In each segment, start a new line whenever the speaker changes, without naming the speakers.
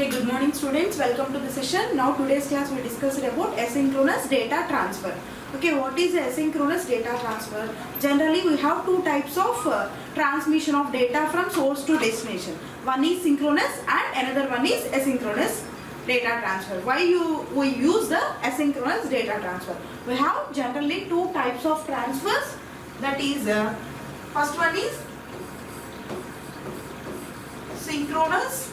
Okay, good morning students. Welcome to the session. Now today's class we discussed about asynchronous data transfer. Okay, what is asynchronous data transfer? Generally we have two types of transmission of data from source to destination. One is synchronous and another one is asynchronous data transfer. Why we use the asynchronous data transfer? We have generally two types of transfers. That is first one is synchronous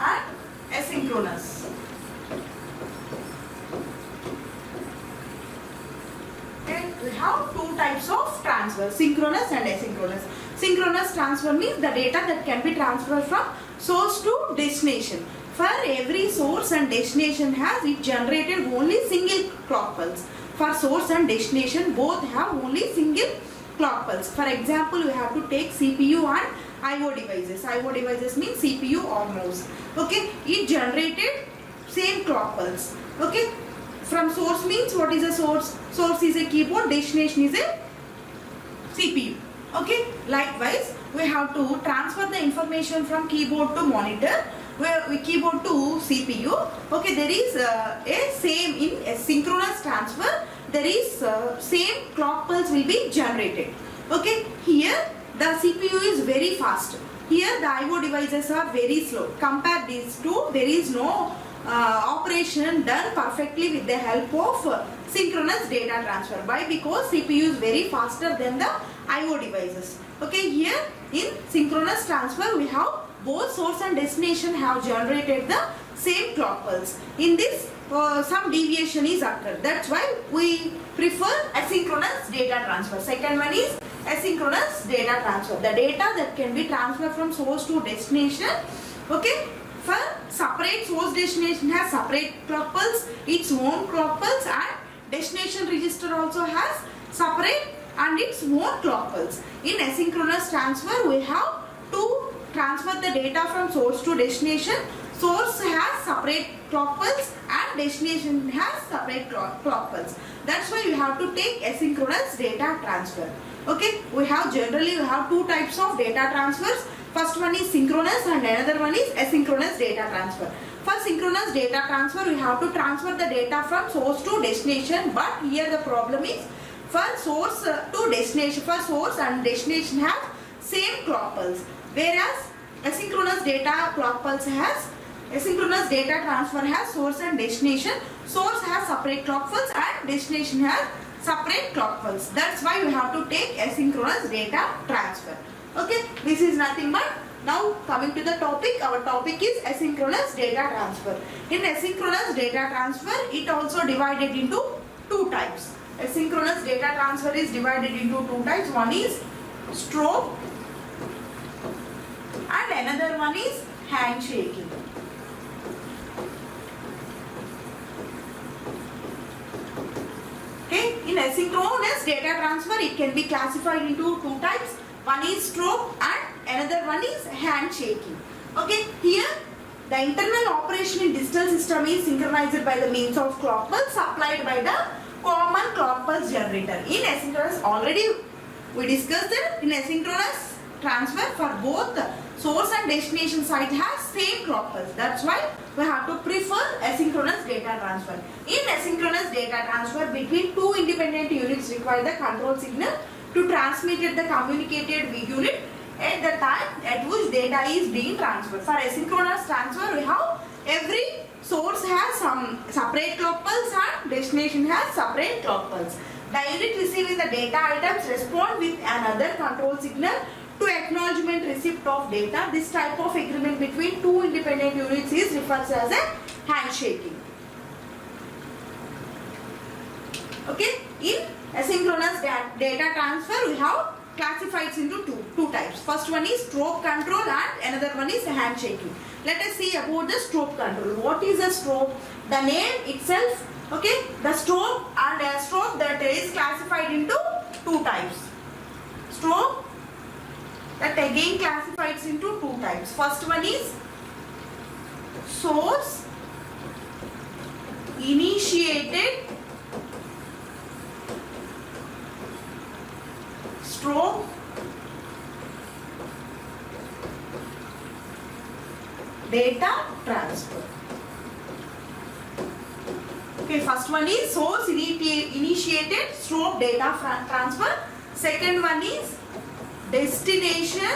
and asynchronous. Okay, we have two types of transfer, synchronous and asynchronous. Synchronous transfer means the data that can be transferred from source to destination. For every source and destination has it generated only single clock pulse. For source and destination both have only single clock pulse. For example, we have to take CPU and I/O devices. I/O devices means CPU or mouse. Okay, it generated same clock pulse. Okay, from source means what is a source? Source is a keyboard, destination is a CPU. Okay, likewise we have to transfer the information from keyboard to monitor, where we keyboard to CPU. Okay, there is a same in a synchronous transfer. There is same clock pulse will be generated. Okay, here the CPU is very fast. Here the I/O devices are very slow. Compare these two, there is no operation done perfectly with the help of synchronous data transfer. Why? Because CPU is very faster than the I/O devices. Okay, here in synchronous transfer we have both source and destination have generated the same clock pulse. In this some deviation is occurred. That's why we prefer asynchronous data transfer. Second one is asynchronous data transfer. The data that can be transferred from source to destination. Okay, for separate source destination has separate clock pulse, its own clock pulse, and destination register also has separate and its own clock pulse. In asynchronous transfer we have to transfer the data from source to destination. Source has separate clock pulse and destination has separate clock pulse. That's why you have to take asynchronous data transfer. Okay, we have generally we have two types of data transfers. First one is synchronous and another one is asynchronous data transfer. For synchronous data transfer we have to transfer the data from source to destination, but here the problem is for source to destination, for source and destination have same clock pulse, whereas asynchronous data clock pulse has asynchronous data transfer has source and destination. Source has separate clock pulse and destination has separate clock pulse. That's why we have to take asynchronous data transfer. Okay, this is nothing but now coming to the topic. Our topic is asynchronous data transfer. In asynchronous data transfer, it also divided into two types. Asynchronous data transfer is divided into two types. One is strobe and another one is handshaking. Okay, in asynchronous data transfer it can be classified into two types. One is strobe and another one is handshaking. Okay, here the internal operation in digital system is synchronized by the means of clock pulse supplied by the common clock pulse generator. In asynchronous, already we discussed that in asynchronous transfer for both source and destination side has same clock pulse. That's why we have to prefer asynchronous data transfer. In asynchronous data transfer, between two independent units require the control signal to transmit at the communicated unit at the time at which data is being transferred. For asynchronous transfer, we have every source has some separate clock pulse and destination has separate clock pulse. The unit receiving the data items respond with another control signal to acknowledgement receipt of data. This type of agreement between two independent units is referred as a handshaking. Okay, in asynchronous data transfer we have classified into two types. First one is strobe control and another one is handshaking. Let us see about the strobe control. What is a strobe? The name itself. Okay, the strobe and a strobe that is classified into two types. Strobe that again classified into two types. First one is source initiated strobe data transfer. Okay, first one is source initiated stroke data transfer. Second one is destination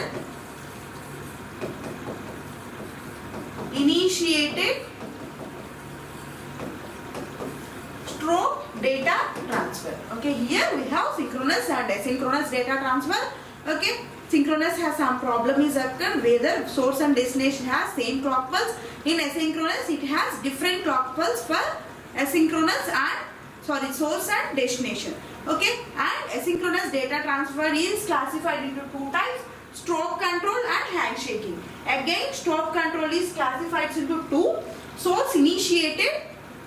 initiated stroke data transfer. Okay, here we have synchronous and asynchronous data transfer. Okay, synchronous has some problem is occurred whether source and destination has same clock pulse. In asynchronous it has different clock pulse for asynchronous and source and destination. Okay, and asynchronous data transfer is classified into two types: stroke control and handshaking. Again, stroke control is classified into two: source initiated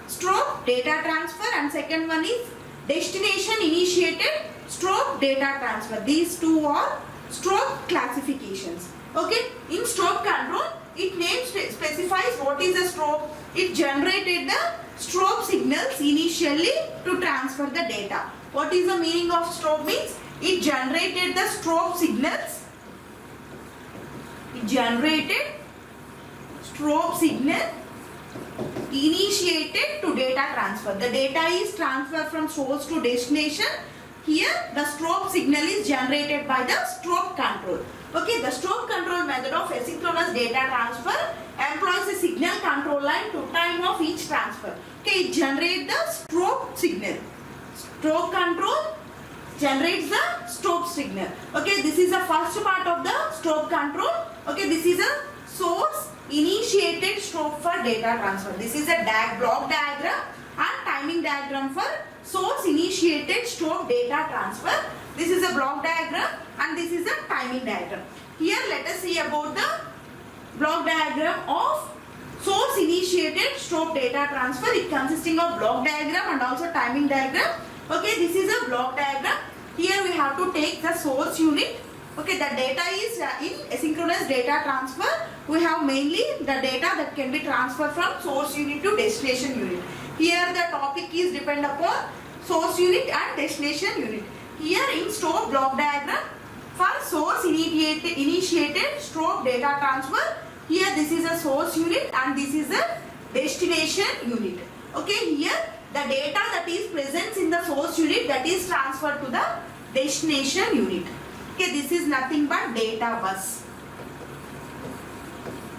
stroke data transfer, and second one is destination initiated stroke data transfer. These two are stroke classifications. Okay, in stroke control it names specifies what is a stroke. It generated the strobe signals initially to transfer the data. What is the meaning of strobe? Means it generated the strobe signals. It generated strobe signal initiated to data transfer. The data is transferred from source to destination. Here the strobe signal is generated by the strobe control. Okay, the strobe control method of asynchronous data transfer employs a signal control line to time of each transfer. Okay, it generates the strobe signal. Strobe control generates the strobe signal. Okay, this is the first part of the strobe control. Okay, this is a source initiated strobe for data transfer. This is a block diagram and timing diagram for source initiated strobe data transfer. This is a block diagram and this is a timing diagram. Here let us see about the block diagram of source initiated strobe data transfer. It consisting of block diagram and also timing diagram. Okay, this is a block diagram. Here we have to take the source unit. Okay, the data is in asynchronous data transfer. We have mainly the data that can be transferred from source unit to destination unit. Here the topic is depend upon source unit and destination unit. Here in strobe block diagram for source initiated strobe data transfer, here this is a source unit and this is a destination unit. Okay, here the data that is present in the source unit that is transferred to the destination unit. Okay, this is nothing but data bus.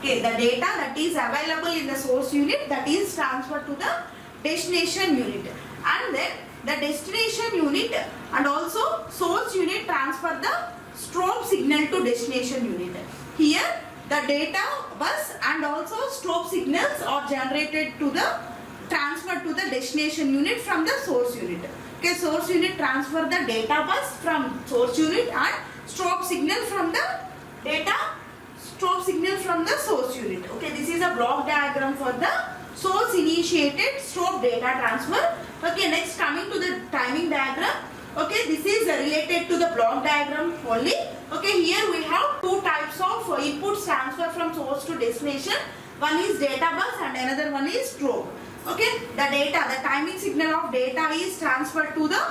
Okay, the data that is available in the source unit that is transferred to the destination unit, and then the destination unit and also source unit transfer the strobe signal to destination unit. Here the data bus and also strobe signals are generated to the transferred to the destination unit from the source unit. Okay, source unit transfer the data bus from source unit and strobe signal from the source unit. Okay, this is a block diagram for the source initiated strobe data transfer. Okay, next coming to the timing diagram. Okay, this is related to the block diagram only. Okay, here we have two types of inputs transfer from source to destination. One is data bus and another one is strobe. Okay, the timing signal of data is transferred to the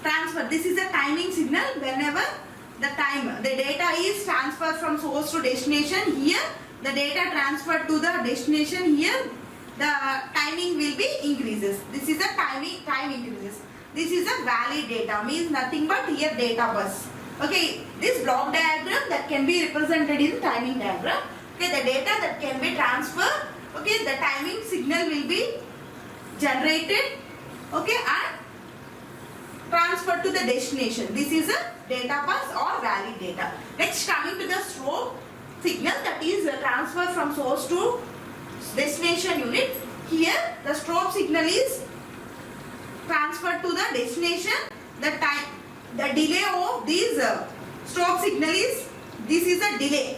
transfer. This is a timing signal whenever the data is transferred from source to destination. Here the data transferred to the destination, here the timing will be increases. This is a time increases. This is a valid data, means nothing but here data bus. Okay, this block diagram that can be represented in timing diagram. Okay, the data that can be transferred. Okay, the timing signal will be generated. Okay, and transferred to the destination. This is a data bus or valid data. Next, coming to the strobe signal that is transferred from source to destination unit. Here the strobe signal is transferred to the destination. The delay of this strobe signal is, this is a delay.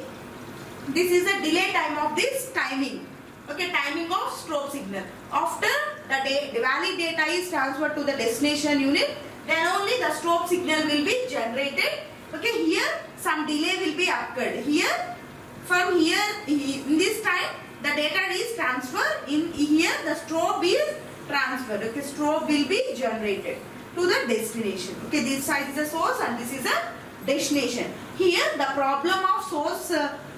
This is a delay time of this timing. Okay, timing of strobe signal. After the valid data is transferred to the destination unit, then only the strobe signal will be generated. Okay, here some delay will be occurred. Here, from here, in this time, the data is transferred. In here, the strobe is transferred. Okay, strobe will be generated to the destination. Okay, this side is a source and this is a destination. Here, the problem of source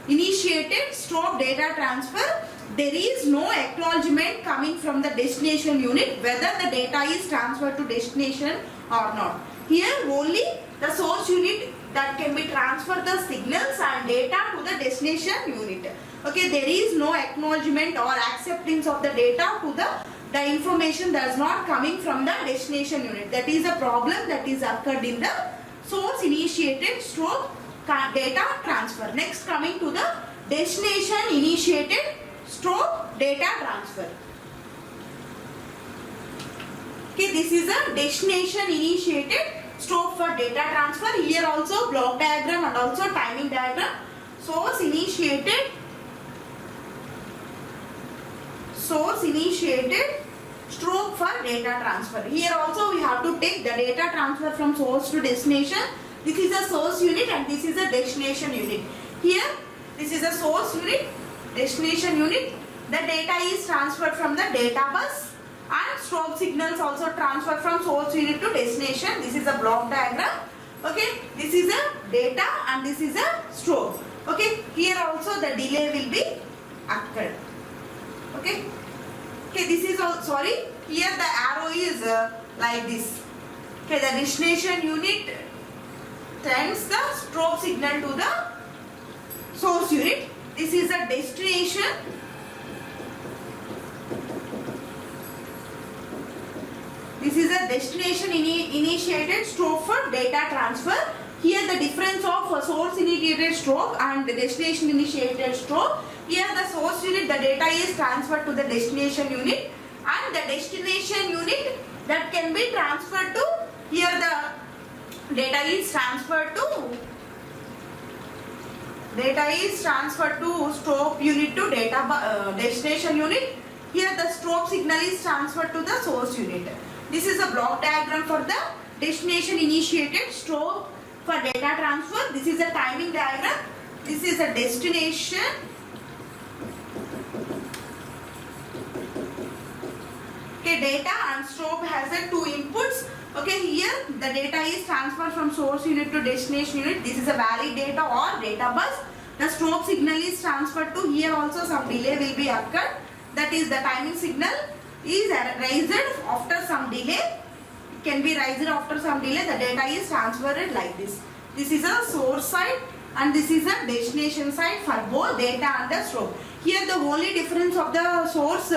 initiated stroke data transfer, there is no acknowledgement coming from the destination unit whether the data is transferred to destination or not. Here only the source unit that can be transfer the signals and data to the destination unit. Okay, there is no acknowledgement or acceptance of the data to the information that is not coming from the destination unit. That is a problem that is occurred in the source initiated stroke data transfer. Next, coming to the destination initiated stroke data transfer. Okay, this is a destination initiated stroke for data transfer. Here also block diagram and also timing diagram. Source initiated stroke for data transfer. Here also we have to take the data transfer from source to destination. This is a source unit and this is a destination unit. Here this is a source unit, destination unit. The data is transferred from the data bus and strobe signals also transferred from source unit to destination. This is a block diagram. Okay, this is a data and this is a strobe. Okay, here also the delay will be occurred. Okay. Okay, this is all, sorry, here the arrow is like this. Okay, the destination unit sends the strobe signal to the source unit. This is the destination. This is a destination initiated strobe for data transfer. Here the difference of source initiated strobe and the destination initiated strobe. Here the source unit, the data is transferred to the destination unit, and the destination unit that can be transferred to, here the data is transferred to strobe unit to destination unit. Here the strobe signal is transferred to the source unit. This is a block diagram for the destination initiated strobe for data transfer. This is a timing diagram. This is a destination. Okay, data and strobe has a two inputs. Okay, here the data is transferred from source unit to destination unit. This is a valid data or data bus. The strobe signal is transferred to, here also some delay will be occurred. That is the timing signal is raised after some delay. It can be raised after some delay. The data is transferred like this. This is a source side and this is a destination side for both data and the strobe. Here the only difference of the source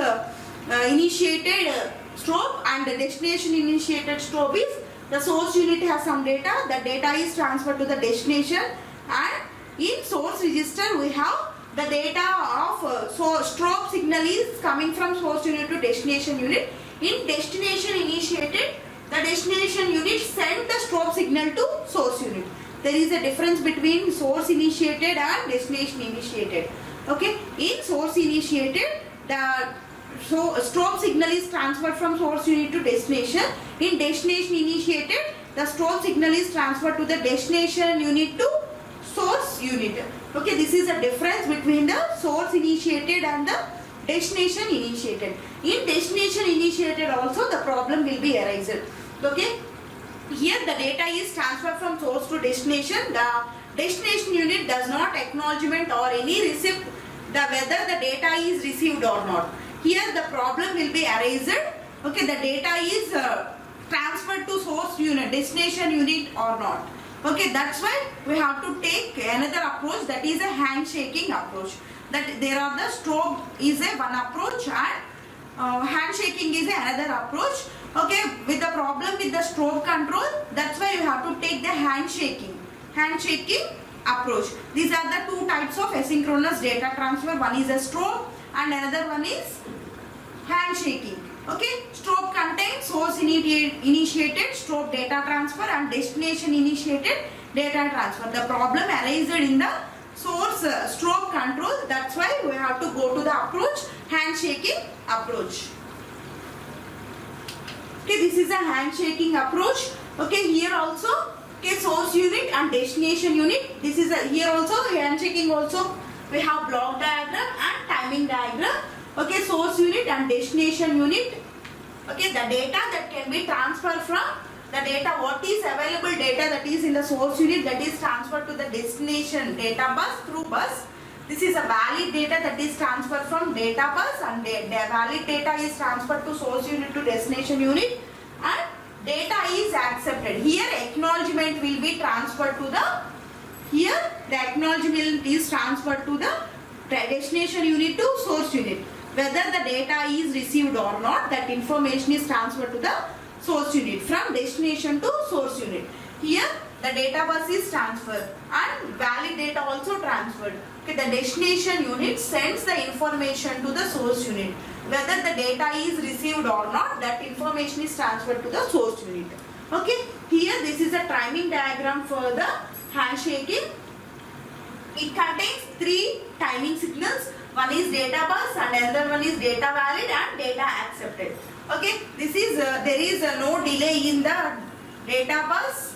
initiated strobe and the destination initiated strobe is the source unit has some data, the data is transferred to the destination, and in source register we have the data of strobe signal is coming from source unit to destination unit. In destination initiated, the destination unit send the strobe signal to source unit. There is a difference between source initiated and destination initiated. Okay, in source initiated, the strobe signal is transferred from source unit to destination. In destination initiated, the strobe signal is transferred to the destination unit to source unit. Okay, this is a difference between the source initiated and the destination initiated. In destination initiated also the problem will be arised. Okay, here the data is transferred from source to destination. The destination unit does not acknowledgement or any receipt whether the data is received or not. Here the problem will be arised. Okay, the data is transferred to source unit, destination unit or not. Okay, that's why we have to take another approach, that is a handshaking approach. That there are the strobe is a one approach and handshaking is another approach. Okay, with the problem with the strobe control, that's why you have to take the handshaking approach. These are the two types of asynchronous data transfer. One is a strobe and another one is handshaking. Okay, strobe contains source initiated strobe data transfer and destination initiated data transfer. The problem arises in the source strobe control. That's why we have to go to the approach handshaking approach. Okay, this is a handshaking approach. Okay, here also okay, source unit and destination unit. This is a, here also handshaking also we have block diagram and timing diagram. Okay, source unit and destination unit. Okay, the data that can be transferred from the data, what is available data that is in the source unit, that is transferred to the destination data bus through bus. This is a valid data that is transferred from data bus, and the valid data is transferred to source unit to destination unit, and data is accepted. Here acknowledgement will be transferred to the, here the acknowledgement is transferred to the destination unit to source unit. Whether the data is received or not, that information is transferred to the source unit from destination to source unit. Here the data bus is transferred and valid data also transferred. Okay, the destination unit sends the information to the source unit. Whether the data is received or not, that information is transferred to the source unit. Okay, here this is a timing diagram for the handshaking. It contains 3 timing signals. One is data bus and another one is data valid and data accepted. Okay, this is there is no delay in the data bus.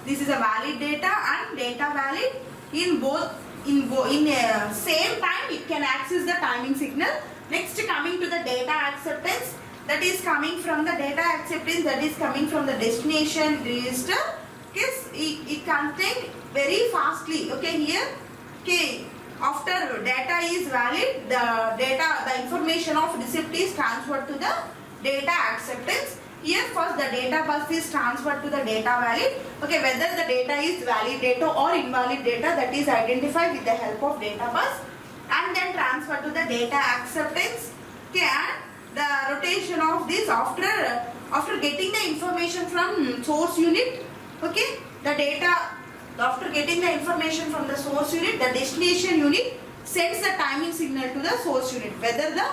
This is a valid data and data valid. In both same time it can access the timing signal. Next, coming to the data acceptance, that is coming from the data acceptance, that is coming from the destination register. Okay, it contains very fastly. Okay, here, okay, after data is valid, the information of receipt is transferred to the data acceptance. Here first the data bus is transferred to the data valid. Okay, whether the data is valid data or invalid data, that is identified with the help of data bus, and then transferred to the data acceptance. Okay, and the rotation of this after getting the information from source unit. Okay, the data, after getting the information from the source unit, the destination unit sends the timing signal to the source unit, whether the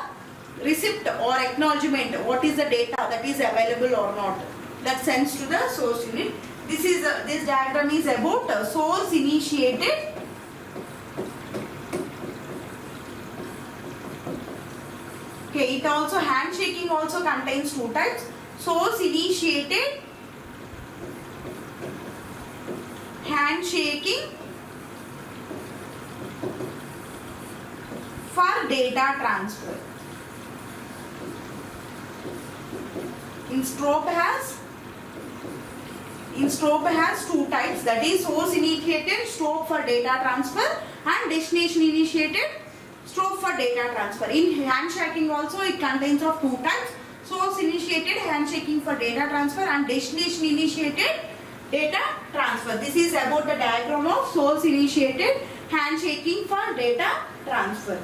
receipt or acknowledgement, what is the data that is available or not, that sends to the source unit. This is this diagram is about source initiated Okay, it also, handshaking also contains 2 types. Source initiated handshaking for data transfer. InStrobe has 2 types, that is source initiated stroke for data transfer and destination initiated stroke for data transfer. In handshaking also it contains of 2 types, source initiated handshaking for data transfer and destination initiated data transfer. This is about the diagram of source initiated handshaking for data transfer.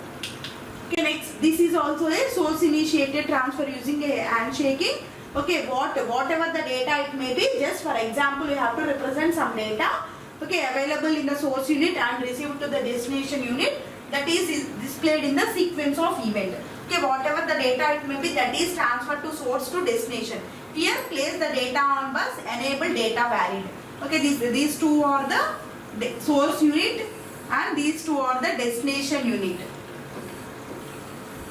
Okay, next, this is also a source initiated transfer using a handshaking. Okay, whatever the data it may be, just for example you have to represent some data, okay, available in the source unit and received to the destination unit, that is displayed in the sequence of event. Okay, whatever the data it may be, that is transferred to source to destination. Here place the data on bus, enable data valid. Okay, these 2 are the source unit and these 2 are the destination unit.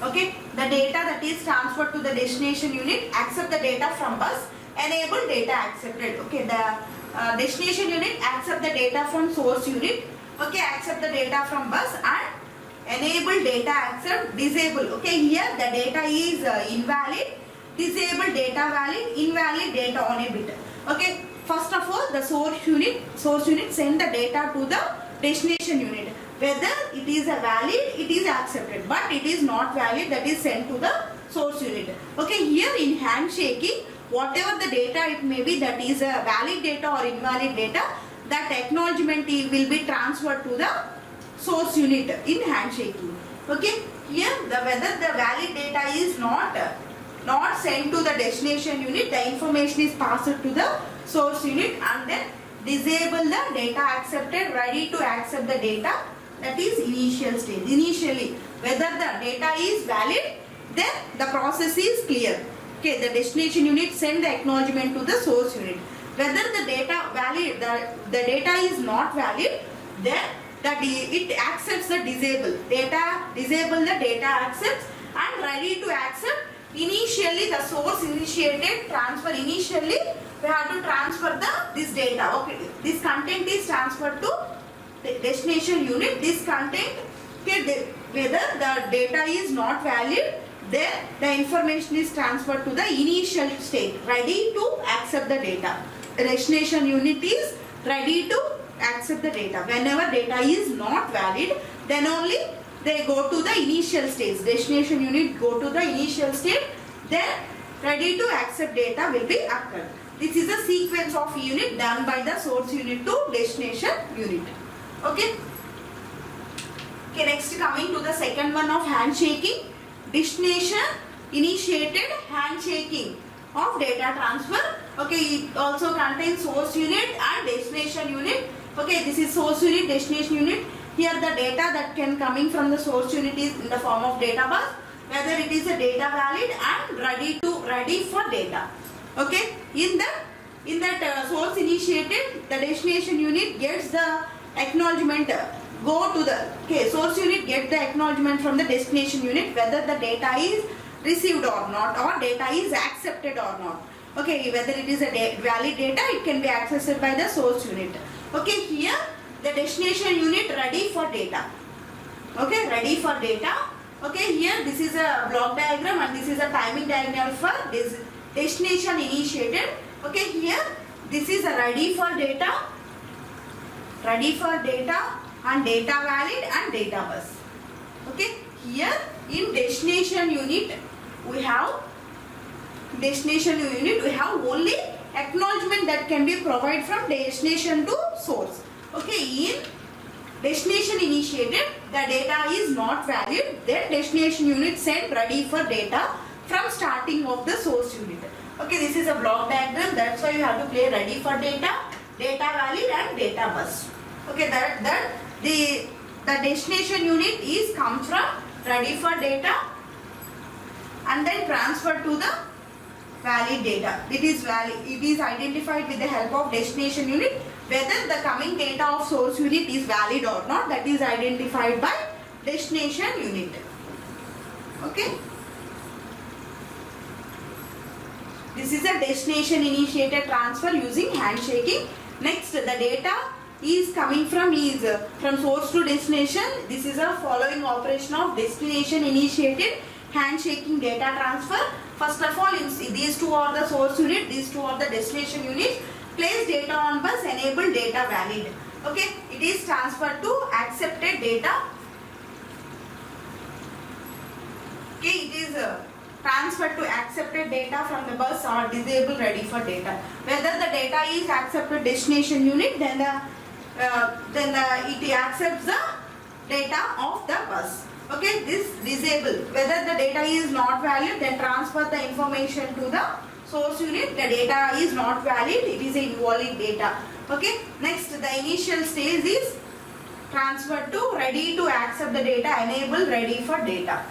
Okay, the data that is transferred to the destination unit, accept the data from bus, enable data accepted. Okay, the destination unit accept the data from source unit, okay, accept the data from bus and enable data accept, disable. Okay, here the data is invalid, disable data valid, invalid data on a bit. Okay, first of all the source unit send the data to the destination unit. Whether it is a valid, it is accepted, but it is not valid, that is sent to the source unit. Okay, here in handshaking, whatever the data it may be, that is a valid data or invalid data, that acknowledgement will be transferred to the source unit in handshaking. Okay, here whether the valid data is not sent to the destination unit, the information is passed to the source unit and then disable the data accepted, ready to accept the data, that is initial stage. Initially, whether the data is valid, then the process is clear. Okay, the destination unit send the acknowledgement to the source unit. Whether the data valid, the data is not valid, then it accepts the disable the data accepts and ready to accept. Initially the source initiated transfer, initially we have to transfer this data. Okay, this content is transferred to the destination unit. This content, okay, whether the data is not valid, then the information is transferred to the initial state, ready to accept the data. The destination unit is ready to accept the data. Whenever data is not valid, then only they go to the initial stage. Destination unit go to the initial state, then ready to accept data will be occurred. This is a sequence of unit done by the source unit to destination unit. Okay. Okay, next coming to the second one of handshaking. Destination initiated handshaking of data transfer. Okay, it also contains source unit and destination unit. Okay, this is source unit, destination unit. Here the data that can coming from the source unit is in the form of data bus, whether it is a data valid and ready for data. Okay, in that source initiated, the destination unit gets the acknowledgement. Go to the source unit get the acknowledgement from the destination unit whether the data is received or not, or data is accepted or not. Okay, whether it is a valid data, it can be accessed by the source unit. Okay, here the destination unit ready for data. Okay, ready for data. Okay, here this is a block diagram and this is a timing diagram for this destination initiated. Okay, here this is a ready for data and data valid and data bus. Okay, here in destination unit we have only acknowledgement that can be provided from destination to source. Okay, in destination initiated, the data is not valid, then destination unit send ready for data from starting of the source unit. Okay, this is a block diagram, that's why you have to play ready for data, data valid and data bus. Okay, the destination unit is comes from ready for data and then transferred to the valid data. It is identified with the help of destination unit whether the coming data of source unit is valid or not, that is identified by destination unit. Okay. This is a destination initiated transfer using handshaking. Next, the data is coming from source to destination. This is a following operation of destination initiated handshaking data transfer. First of all, these two are the source unit, these two are the destination unit. Place data on bus, enable data valid. Okay, it is transferred to accepted data. Okay, it is transferred to accepted data from the bus or disable ready for data. Whether the data is accepted destination unit, then it accepts the data of the bus. Okay, this disable. Whether the data is not valid, then transfer the information to the source unit. The data is not valid, it is a invalid data. Okay, next the initial stage is transferred to ready to accept the data, enable ready for data.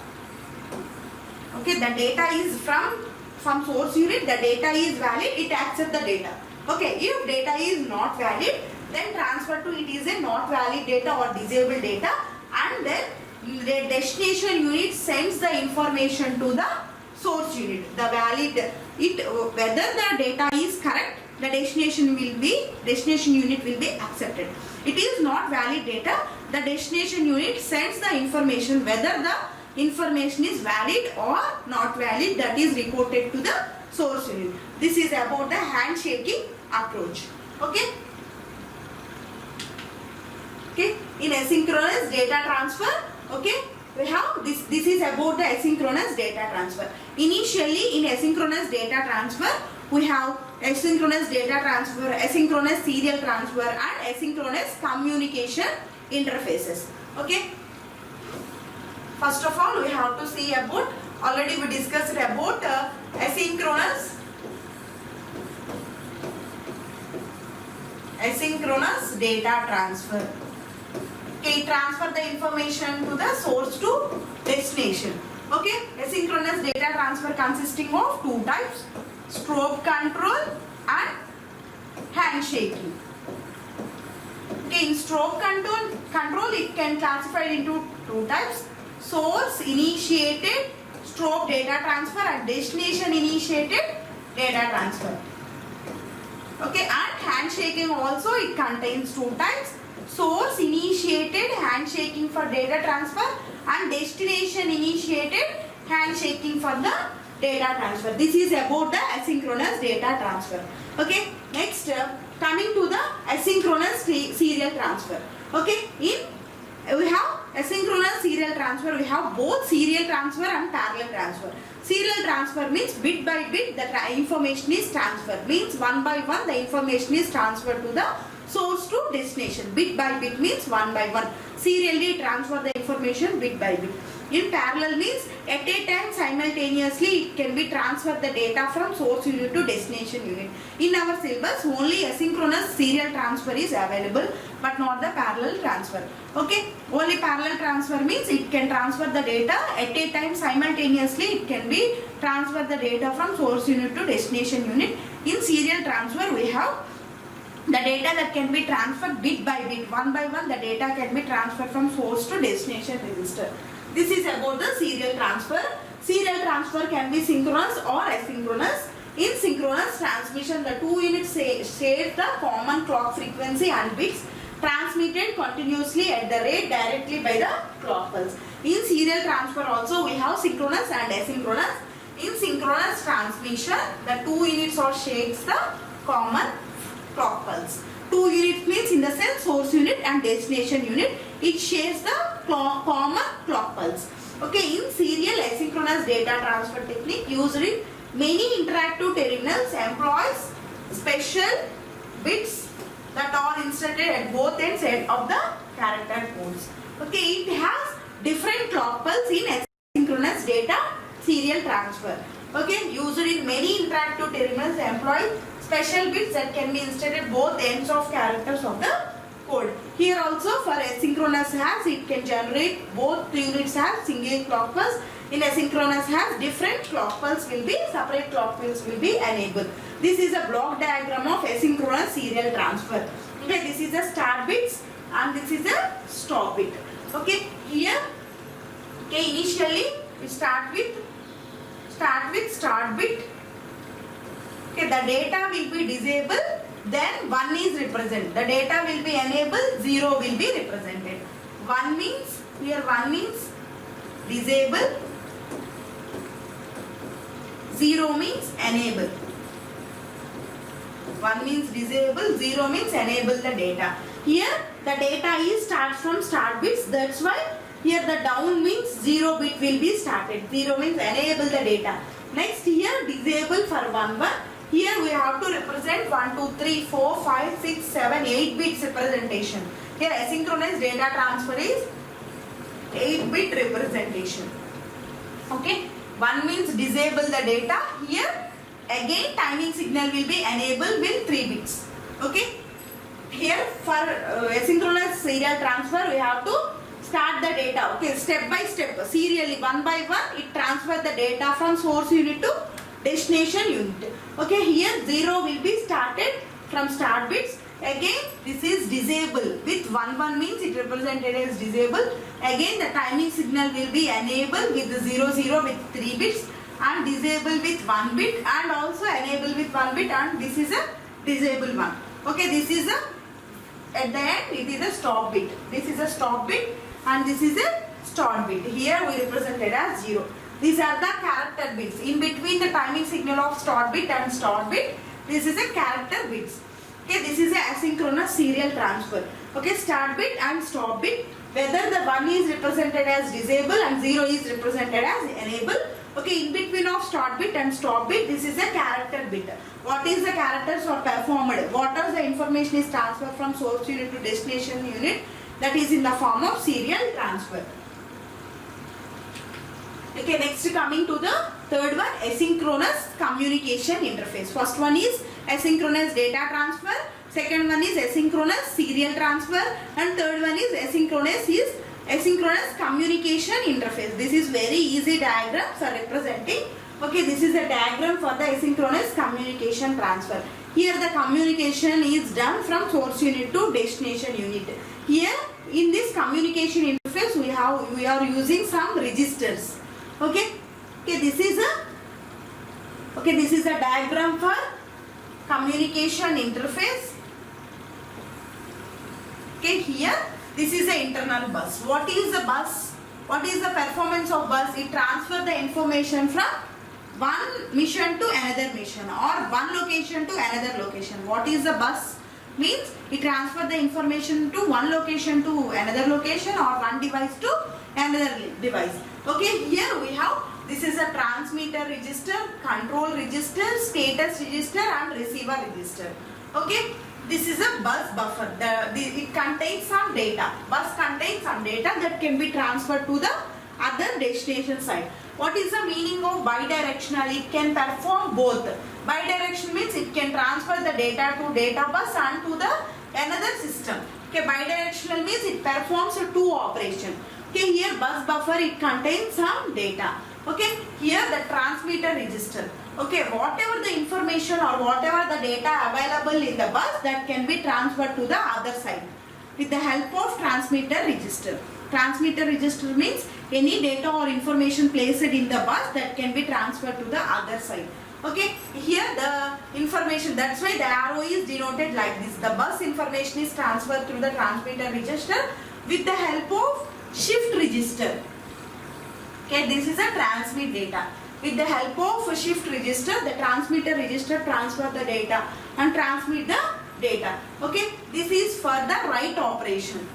Okay, the data is from source unit, the data is valid, it accepts the data. Okay, if data is not valid, then transfer to it is a not valid data or disabled data, and then the destination unit sends the information to the source unit. The valid whether the data is correct, the destination unit will be accepted. It is not valid data, the destination unit sends the information whether the information is valid or not valid, that is reported to the source unit. This is about the handshaking approach. Okay. Okay. In asynchronous data transfer, okay, we have this is about the asynchronous data transfer. Initially in asynchronous data transfer, we have asynchronous data transfer, asynchronous serial transfer and asynchronous communication interfaces. Okay. First of all, we have to see about, already we discussed about asynchronous data transfer. Okay, transfer the information to the source to destination. Okay, asynchronous data transfer consisting of two types: strobe control and handshaking. Okay, in strobe control it can classify into two types: source initiated strobe data transfer and destination initiated data transfer. Okay, and handshaking also it contains two types: source initiated handshaking for data transfer and destination initiated handshaking for the data transfer. This is about the asynchronous data transfer. Okay, next coming to the asynchronous serial transfer. Okay, in We have asynchronous serial transfer. We have both serial transfer and parallel transfer. Serial transfer means bit by bit the information is transferred. Means one by one the information is transferred to the source to destination. Bit by bit means one by one. Serially transfer the information bit by bit. In parallel means at a time simultaneously it can be transferred the data from source unit to destination unit. In our syllabus only asynchronous serial transfer is available but not the parallel transfer. Okay, only parallel transfer means it can transfer the data at a time simultaneously, it can be transfer the data from source unit to destination unit. In serial transfer we have the data that can be transferred bit by bit, one by one the data can be transferred from source to destination register. This is about the serial transfer. Serial transfer can be synchronous or asynchronous. In synchronous transmission, the two units share the common clock frequency and bits transmitted continuously at the rate directly by the clock pulse. In serial transfer also we have synchronous and asynchronous. In synchronous transmission, the two units are shares the common clock pulse. Two units means in the sense source unit and destination unit, it shares the common clock pulse. Okay, in serial asynchronous data transfer technique used in many interactive terminals employs special bits that are inserted at both ends of the character codes. Okay, it has different clock pulse in asynchronous data serial transfer. Okay, used in many interactive terminals employ special bits that can be inserted both ends of characters of the code. Here also for asynchronous has it can generate both units have single clock pulse. In asynchronous has different clock pulse will be separate clock pulse will be enabled. This is a block diagram of asynchronous serial transfer. Okay, this is the start bits and this is a stop bit. Okay, here okay initially we start with start bit. Okay, the data will be disabled, then 1 is represented. The data will be enabled, 0 will be represented. 1 means, here 1 means disable, 0 means enable. 1 means disable, 0 means enable the data. Here the data is starts from start bits, that's why here the down means 0 bit will be started. 0 means enable the data. Next here disable for 1 1. Here we have to represent 1, 2, 3, 4, 5, 6, 7, 8 bits representation. Here asynchronous data transfer is 8 bit representation. Okay, 1 means disable the data. Here again timing signal will be enabled with 3 bits. Okay, here for asynchronous serial transfer we have to start the data. Okay, step by step serially one by one it transfer the data from source unit to destination unit. Okay, here 0 will be started from start bits. Again this is disable with 1 1 means it represented as disable. Again the timing signal will be enabled with 0 0 with 3 bits and disable with 1 bit and also enable with 1 bit and this is a disable one. Okay, this is a at the end it is a stop bit. This is a stop bit and this is a start bit. Here we represented as 0. These are the character bits. In between the timing signal of start bit and start bit, this is a character bits. Okay, this is a asynchronous serial transfer. Okay, start bit and stop bit. Whether the 1 is represented as disable and 0 is represented as enable. Okay, in between of start bit and stop bit, this is a character bit. What is the characters are performed? What are the information is transferred from source unit to destination unit? That is in the form of serial transfer. Okay, next coming to the third one, asynchronous communication interface. First one is asynchronous data transfer, second one is asynchronous serial transfer and third one is asynchronous communication interface. This is very easy diagrams are representing. Okay, this is a diagram for the asynchronous communication transfer. Here the communication is done from source unit to destination unit. Here in this communication interface we are using some registers. Okay, this is a diagram for communication interface. Okay, here this is the internal bus. What is the bus? What is the performance of bus? It transfers the information from one mission to another mission or one location to another location. What is the bus? means it transfer the information to one location to another location or one device to another device. Okay, here we have, this is a transmitter register, control register, status register and receiver register. Okay, this is a bus buffer. It contains some data. Bus contains some data that can be transferred to the other destination side. What is the meaning of bidirectional? It can perform both. Bidirectional means it can transfer the data to data bus and to the another system. Okay, bidirectional means it performs two operations. Okay, here bus buffer, it contains some data. Okay, here the transmitter register. Okay, whatever the information or whatever the data available in the bus, that can be transferred to the other side with the help of transmitter register. Transmitter register means any data or information placed in the bus that can be transferred to the other side. Okay, here the information, that's why the arrow is denoted like this. The bus information is transferred through the transmitter register with the help of shift register. Okay, this is a transmit data. With the help of shift register, the transmitter register transfer the data and transmit the data. Okay, this is for the write operation.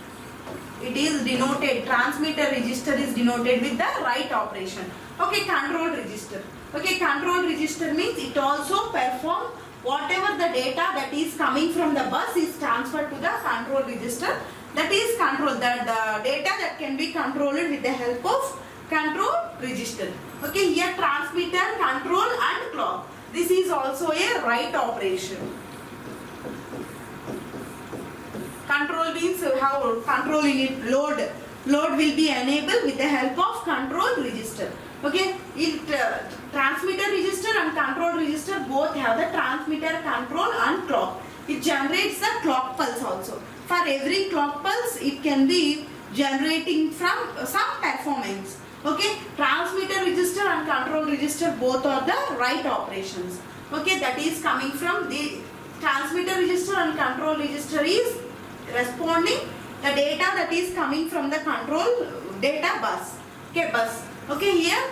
It is denoted, transmitter register is denoted with the write operation. Okay, control register. Okay, control register means it also perform whatever the data that is coming from the bus is transferred to the control register. That is control, the data that can be controlled with the help of control register. Okay, here transmitter, control and clock. This is also a write operation. Control means how controlling it, load will be enabled with the help of control register. Okay, transmitter register and control register both have the transmitter, control and clock. It generates the clock pulse also. For every clock pulse, it can be generating from some performance. Okay, transmitter register and control register both are the write operations. Okay, that is coming from the transmitter register and control register is responding the data that is coming from the control data bus. Okay, bus. Okay, here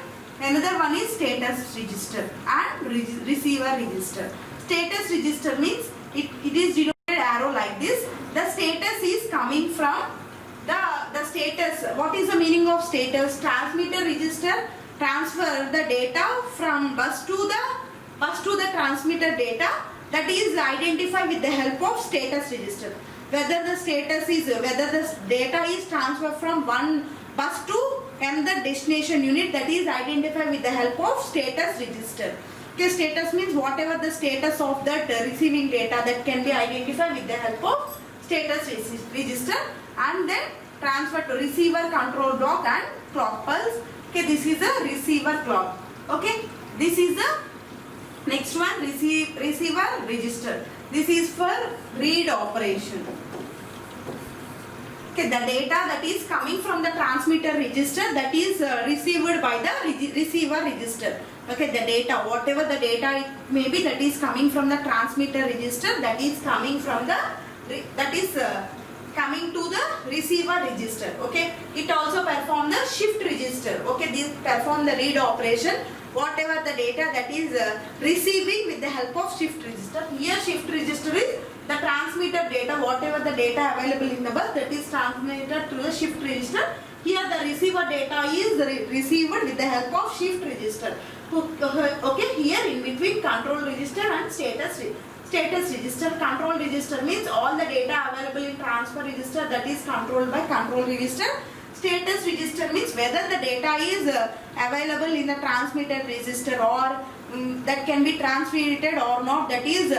another one is status register and receiver register. Status register means it is denoted arrow like this. The status is coming from the status. What is the meaning of status? Transmitter register transfer the data from bus to the transmitter data that is identified with the help of status register. Whether the data is transferred from one bus to another destination unit, that is identified with the help of status register. Okay, status means whatever the status of that receiving data that can be identified with the help of status register, and then transfer to receiver, control block and clock pulse. Okay, this is a receiver clock. Okay, this is the next one, receiver register. This is for read operation. Okay, the data that is coming from the transmitter register, that is received by the receiver register. Okay, the data, whatever the data it may be, that is coming from the transmitter register, that is coming from the coming to the receiver register. Okay, it also perform the shift register. Okay, this perform the read operation. Whatever the data that is receiving with the help of shift register. Here shift register is the transmitter data, whatever the data available in the bus, that is transmitted through the shift register. Here the receiver data is received with the help of shift register. Okay, here in between control register and status register. Control register means all the data available in transfer register, that is controlled by control register. Status register means whether the data is available in the transmitter register or that can be transmitted or not, that is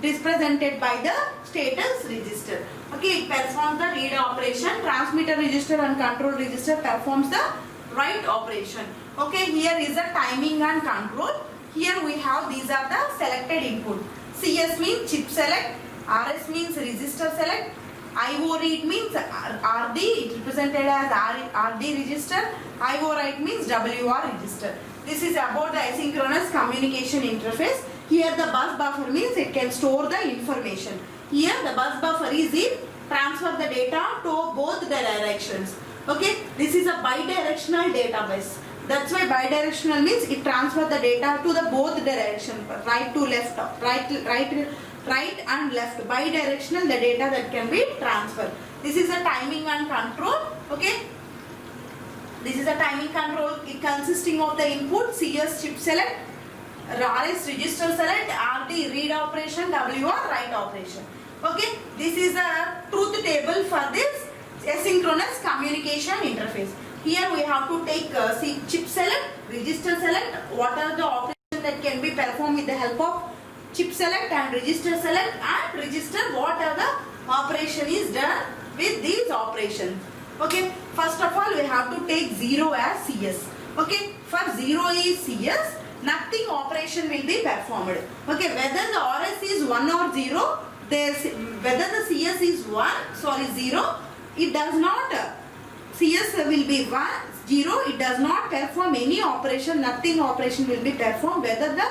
represented by the status register. Okay, it performs the read operation. Transmitter register and control register performs the write operation. Okay, here is the timing and control. Here we have, these are the selected input. CS means chip select, RS means register select, IO read means RD, it represented as RD register, IO write means WR register. This is about the asynchronous communication interface. Here the bus buffer means it can store the information. Here the bus buffer is in transfer the data to both the directions. Okay, this is a bidirectional database. That's why bidirectional means it transfers the data to the both direction, right to left, right right and left, bi-directional the data that can be transferred. This is a timing and control. Okay, this is a timing control. It consisting of the input CS chip select, RS register select, RD read operation, WR write operation. Okay, this is a truth table for this asynchronous communication interface. Here we have to take chip select, register select, what are the operations that can be performed with the help of chip select and register select, and register what are the operation is done with these operations. Okay, first of all we have to take 0 as CS. Okay, for 0 is CS, nothing operation will be performed. Okay, whether the RS is 1 or 0, whether the CS is 0, it does not, CS will be 1, 0, it does not perform any operation, nothing operation will be performed, whether the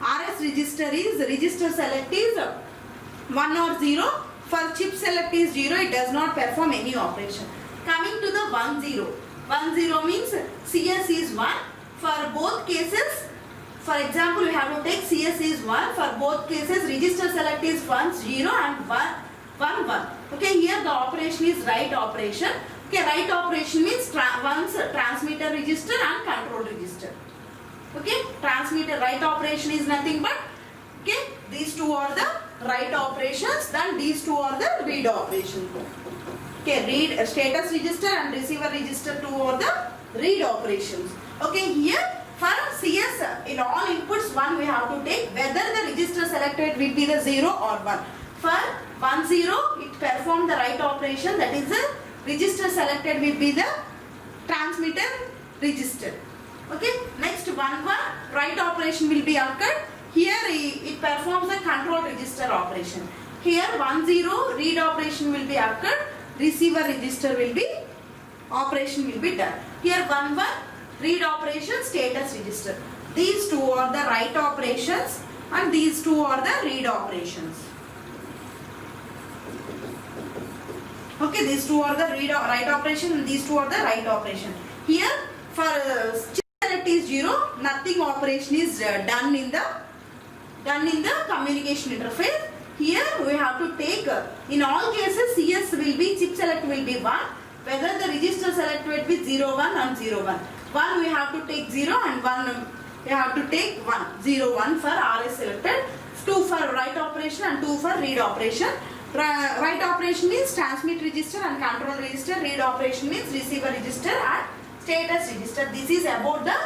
RS register select is 1 or 0, for chip select is 0, it does not perform any operation. Coming to the 1, 0. 1, 0 means CS is 1, for both cases, for example we have to take CS is 1, for both cases register select is 1, 0 and 1, 1. Okay, here the operation is write operation. Okay, write operation means once transmitter register and control register. Okay, transmitter write operation is nothing but, okay, these two are the write operations, then these two are the read operations. Okay, read status register and receiver register, two are the read operations. Okay, here for CS in all inputs 1 we have to take whether the register selected will be the 0 or 1. For 1, 0 it perform the write operation, that is the register selected will be the transmitter register. Okay, next 1, 1 write operation will be occurred. Here it performs the control register operation. Here 1, 0 read operation will be occurred, receiver register will be operation will be done. Here 1, 1 read operation, status register. These two are the write operations and these two are the read operations. Okay, these two are the write operation and these two are the write operation. Here for chip select is 0, nothing operation is done in the communication interface. Here we have to take in all cases CS will be chip select will be 1, whether the register select will be 0, 1 and 0, 1. 1 we have to take 0 and 1 we have to take 1, 0, 1 for RS selected, 2 for write operation and 2 for read operation. Write operation means transmit register and control register, read operation means receiver register and status register. This is about the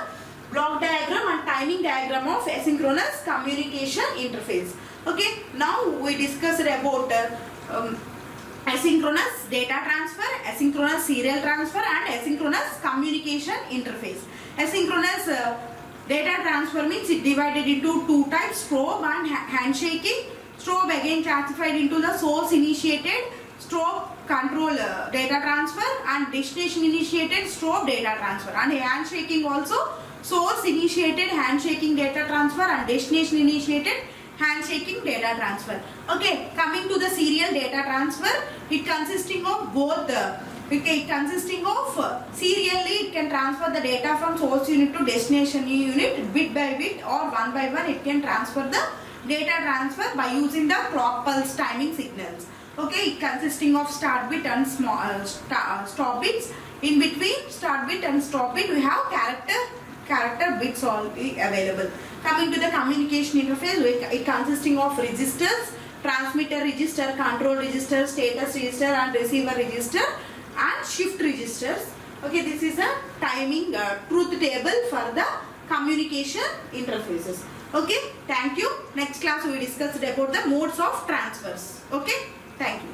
block diagram and timing diagram of asynchronous communication interface. Okay, now we discussed about asynchronous data transfer, asynchronous serial transfer and asynchronous communication interface. Asynchronous data transfer means it divided into two types, strobe and handshaking. Strobe again classified into the source initiated strobe control data transfer and destination initiated strobe data transfer, and handshaking also source initiated handshaking data transfer and destination initiated handshaking data transfer. Okay, coming to the serial data transfer, it consisting of both serially it can transfer the data from source unit to destination unit bit by bit, or one by one it can transfer the data transfer by using the clock pulse timing signals. Okay, consisting of start bit and stop bits. In between start bit and stop bit we have character bits all available. Coming to the communication interface, it consisting of registers, transmitter register, control register, status register and receiver register and shift registers. Okay, this is a timing truth table for the communication interfaces. Okay, thank you. Next class we discussed about the modes of transfers. Okay, thank you.